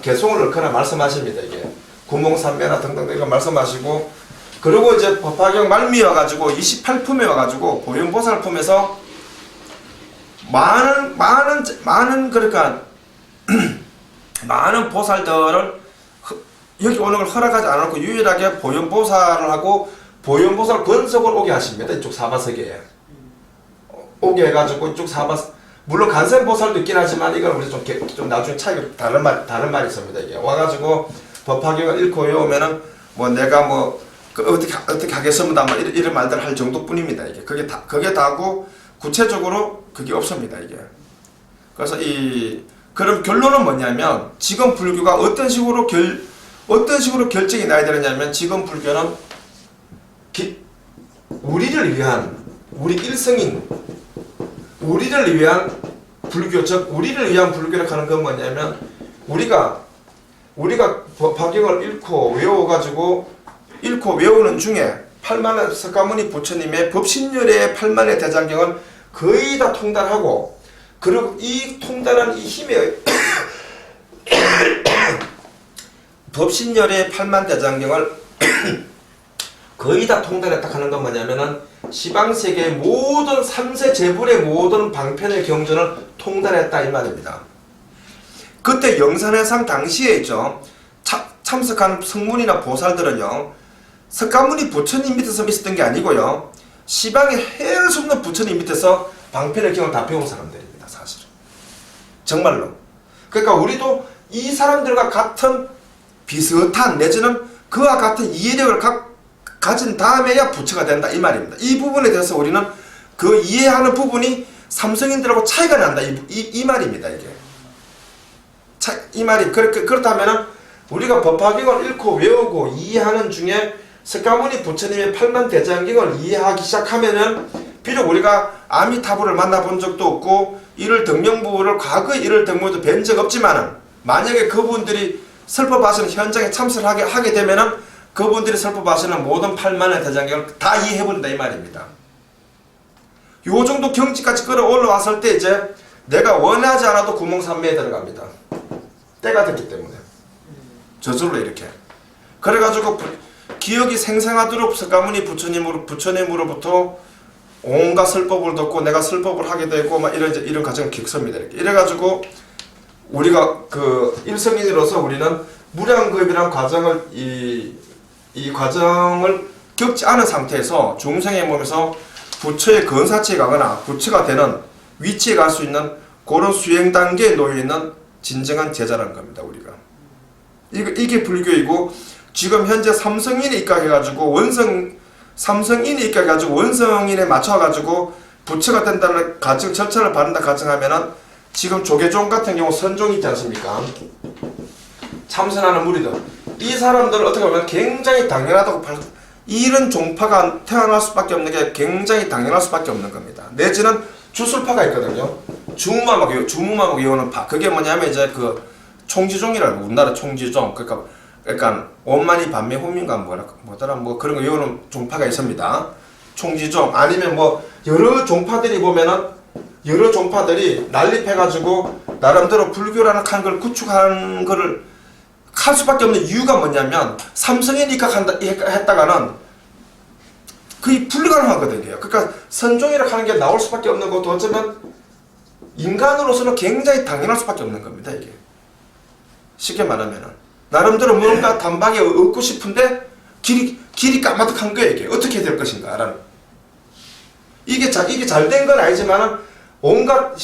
개송을 넣거나 말씀하십니다. 이게 구몽삼매나 등등 이거 말씀하시고, 그리고 이제 법화경 말미에 와가지고 28품에 와가지고 보현보살품에서 많은 그러니까 많은 보살들을 여기 오는 걸 허락하지 않았고 유일하게 보현보살을 하고 보현보살 권석을 오게 하십니다. 이쪽 사바세계에 오게 해가지고 이쪽 물론 간센보살도 있긴 하지만 이건 우리 좀 나중에 차이가 다른 말이 있습니다. 이게 와가지고 법화경을 읽고 외우면은 뭐 내가 뭐 어떻게 하겠습니다. 뭐 이런 말들을 할 정도뿐입니다. 이게 그게 다고 구체적으로 그게 없습니다. 이게 그래서 그럼 결론은 뭐냐면 지금 불교가 어떤 식으로 결정이 나야 되느냐면 지금 불교는 우리를 위한 우리 일성인 우리를 위한 불교, 즉 우리를 위한 불교를 하는 건 뭐냐면 우리가 법화경을 읽고 외우는 중에 팔만의 석가모니 부처님의 법신열의 팔만의 대장경을 거의 다 통달하고 그리고 이 통달한 이 힘에 법신열의 팔만 대장경을 거의 다 통달했다 하는 건 뭐냐면은 시방세계의 모든 3세 재불의 모든 방편의 경전을 통달했다 이 말입니다. 그때 영산회상 당시에 있죠. 참석한 성문이나 보살들은요. 석가모니 부처님 밑에서 있었던 게 아니고요. 시방에 헤아릴 수 없는 부처님 밑에서 방편의 경을 다 배운 사람들입니다. 사실은. 정말로. 그러니까 우리도 이 사람들과 같은 비슷한 내지는 그와 같은 이해력을 가진 다음에야 부처가 된다 이 말입니다. 이 부분에 대해서 우리는 그 이해하는 부분이 삼성인들하고 차이가 난다 이 말입니다. 이게 이 말이 그렇다면은 우리가 법화경을 읽고 외우고 이해하는 중에 석가모니 부처님의 팔만 대장경을 이해하기 시작하면은 비록 우리가 아미타불을 만나본 적도 없고 이를 등명부를 과거에 이를 등명부도 뵌 적 없지만은 만약에 그분들이 설법하시는 현장에 참석을 하게 되면은 그분들이 설법하시는 모든 팔만의 대장경을 다 이해해버린다 이 말입니다. 요 정도 경지까지 끌어올라왔을 때 이제 내가 원하지 않아도 구몽삼매에 들어갑니다. 때가 됐기 때문에 저절로 이렇게 그래가지고 기억이 생생하도록 석가모니 부처님으로부터 온갖 설법을 듣고 내가 설법을 하게 되고 막 이런 과정을 겪습니다. 이래가지고 우리가 그 일성인으로서 우리는 무량겁이라는 과정을 이 과정을 겪지 않은 상태에서 중생의 몸에서 부처의 근사치에 가거나 부처가 되는 위치에 갈 수 있는 그런 수행 단계에 놓여 있는 진정한 제자라는 겁니다. 우리가 이게 불교이고 지금 현재 삼성인에 입각해가지고 삼성인에 입각해가지고 원성인에 맞춰가지고 부처가 된다는 가정 절차를 받는다 가정하면은 지금 조계종 같은 경우 선종이 있지 않습니까? 참선하는 무리들 이 사람들을 어떻게 보면 굉장히 당연하다고 이런 종파가 태어날 수밖에 없는 게 굉장히 당연할 수밖에 없는 겁니다. 내지는 주술파가 있거든요. 주무마목 이오는 파. 그게 뭐냐면 이제 그 총지종이라고 우리나라 총지종 그러니까 원만이 반매 호민가 뭐더라 뭐 그런 거 이오는 종파가 있습니다. 총지종 아니면 뭐 여러 종파들이 보면은 여러 종파들이 난립해가지고 나름대로 불교라는 걸 구축하는 거를 할 수밖에 없는 이유가 뭐냐면 삼성에 입각했다가는 거의 불가능하거든요. 그러니까 선종이라 하는 게 나올 수밖에 없는 것도 어쩌면 인간으로서는 굉장히 당연할 수밖에 없는 겁니다. 이게 쉽게 말하면은 나름대로 뭔가 단방에 얻고 싶은데 길이 까마득한 거예요. 이게 어떻게 될 것인가 라는 이게 잘 된 건 아니지만은 온갖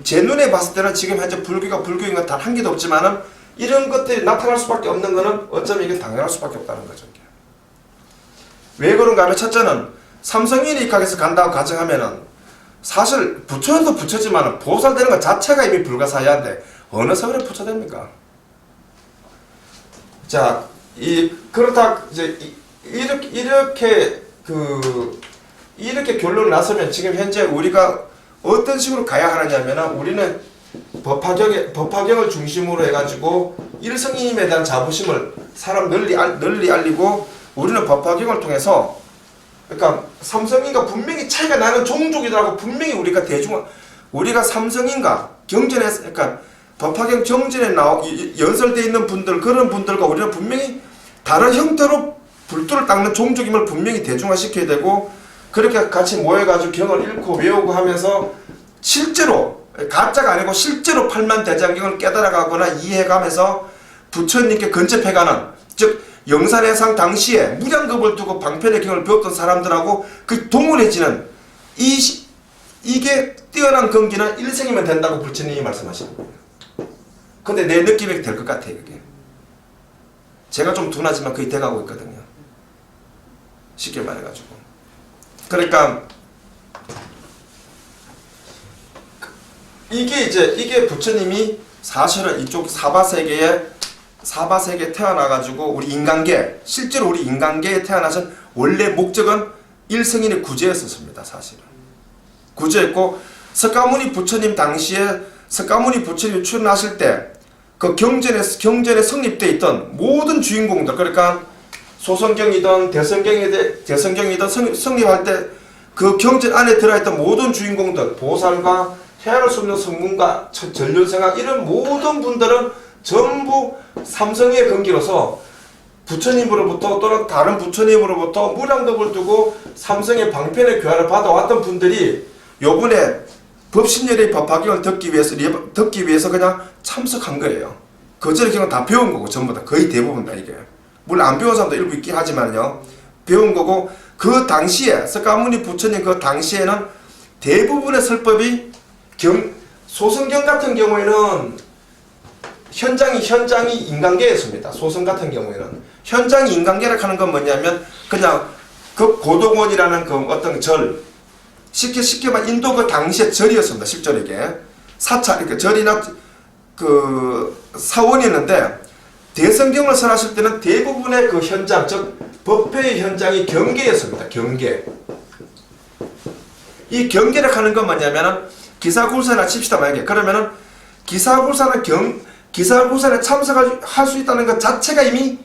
제 눈에 봤을 때는 지금 현재 불교가 불교인 건 단 한 개도 없지만은 이런 것들이 나타날 수밖에 없는 거는 어쩌면 이게 당연할 수밖에 없다는 거죠. 왜 그런가 하면 첫째는 삼성인이 입각해서 간다고 가정하면은 사실 부처도 부처지만 보살 되는 것 자체가 이미 불가사의한데 어느 세월에 부처 됩니까? 자, 그렇다 이제 이렇게 결론을 났으면 지금 현재 우리가 어떤 식으로 가야 하느냐면은 우리는 법화경을 중심으로 해가지고 일성이님에 대한 자부심을 사람 널리 알리고 우리는 법화경을 통해서 그러니까 삼성인과 분명히 차이가 나는 종족이라고 분명히 우리가 삼성인과 경전에서 그러니까 법화경 정진에 연설되어 있는 분들, 그런 분들과 우리는 분명히 다른 형태로 불도를 닦는 종족임을 분명히 대중화시켜야 되고, 그렇게 같이 모여가지고 경을 읽고 외우고 하면서 실제로 가짜가 아니고 실제로 팔만대장경을 깨달아가거나 이해해가면서 부처님께 근접해가는, 즉 영산해상 당시에 무량겁을 두고 방편의 경을 배웠던 사람들하고 그 동원해지는 이게 뛰어난 경기는 일생이면 된다고 부처님이 말씀하시는 거예요. 근데 내 느낌이 될 것 같아요. 그게 제가 좀 둔하지만 거의 돼가고 있거든요. 쉽게 말해가지고. 그러니까 이게 부처님이 사실은 이쪽 사바세계에 태어나가지고 우리 인간계, 실제로 우리 인간계에 태어나신 원래 목적은 일승인의 구제였었습니다. 사실은 구제였고, 석가모니 부처님 당시에 석가모니 부처님이 출연하실 때 그 경전에 성립되어 있던 모든 주인공들, 그러니까 소성경이든 대성경이든 성립할 때 그 경전 안에 들어있던 모든 주인공들, 보살과 헤아릴 수 없는 성문과 전륜생각, 이런 모든 분들은 전부 삼성의 근기로서 부처님으로부터 또는 다른 부처님으로부터 무량겁을 두고 삼성의 방편의 교화를 받아왔던 분들이 요번에 법신열의 법화경을 듣기 위해서 그냥 참석한 거예요. 거절의 경은 다 배운 거고, 전부 다, 거의 대부분 다 이게. 물론 안 배운 사람도 일부 있긴 하지만요. 배운 거고, 그 당시에, 석가모니 부처님 그 당시에는 대부분의 설법이 소성경 같은 경우에는 현장이 인간계였습니다. 소성 같은 경우에는. 현장이 인간계라 하는 건 뭐냐면, 그냥 그 고동원이라는 그 어떤 절, 쉽게 말 인도 그 당시의 절이었습니다. 실제로 이게 사찰, 그러니까 절이나 그 사원이었는데, 대성경을 설하실 때는 대부분의 그 현장, 즉 법회의 현장이 경계였습니다. 경계. 이 경계를 하는 건 뭐냐면은 기사굴사나 칩시다 만약에. 그러면은 기사굴사나 기사굴사에 참석할 수 있다는 것 자체가 이미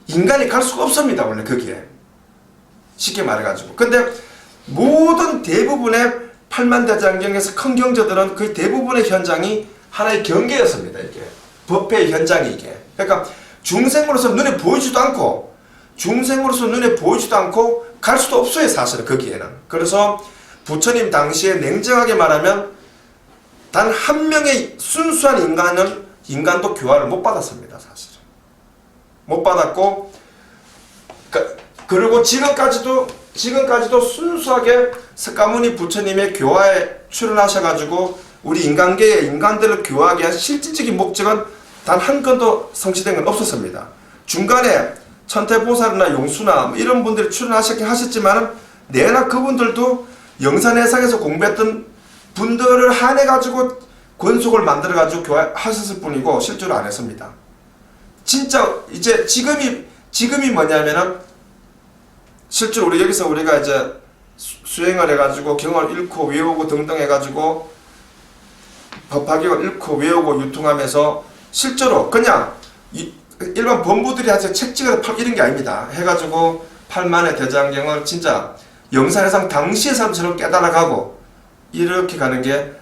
인간이 갈 수가 없습니다. 원래 거기에. 쉽게 말해가지고. 근데 모든 대부분의 팔만대장경에서 큰 경저들은 거의 대부분의 현장이 하나의 경계였습니다. 이게 법회의 현장이 이게. 그러니까 중생으로서 눈에 보이지도 않고 갈 수도 없어요. 사실은 거기에는. 그래서 부처님 당시에 냉정하게 말하면 단 한 명의 순수한 인간도 교화를 못 받았습니다. 사실은 못 받았고, 그리고 지금까지도 순수하게 석가모니 부처님의 교화에 출연하셔가지고 우리 인간계의 인간들을 교화하기 위한 실질적인 목적은 단 한 건도 성취된 건 없었습니다. 중간에 천태보살이나 용수나 이런 분들이 출연하셨긴 하셨지만, 내나 그분들도 영산해상에서 공부했던 분들을 한해가지고 권속을 만들어가지고 교화하셨을 뿐이고 실제로 안 했습니다. 진짜 이제 지금이 뭐냐면은, 실제로 우리가 이제 수행을 해가지고 경을 읽고 외우고 등등 해가지고 법화경을 읽고 외우고 유통하면서 실제로 그냥 일반 범부들이 하서 책 찍어서 이런 게 아닙니다. 해가지고 8만의 대장경을 진짜 영산해상 당시의 사람처럼 깨달아가고 이렇게 가는 게,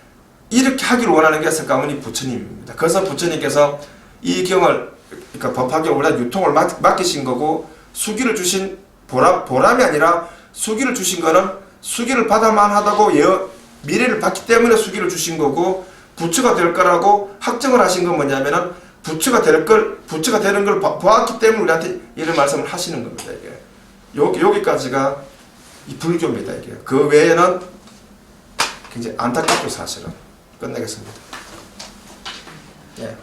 이렇게 하기를 원하는 게 석가모니 부처님입니다. 그래서 부처님께서 이 경을, 그러니까 법화경을 우리가 유통을 맡기신 거고, 수기를 주신 보람이 아니라 수기를 주신 거는 수기를 받아만 하다고 미래를 봤기 때문에 수기를 주신 거고, 부처가 될 거라고 확정을 하신 건 뭐냐면은 부처가 되는 걸 보았기 때문에 우리한테 이런 말씀을 하시는 겁니다. 이게 여기까지가 이 불교입니다. 이게 그 외에는 굉장히 안타깝죠. 사실은. 끝내겠습니다. 예.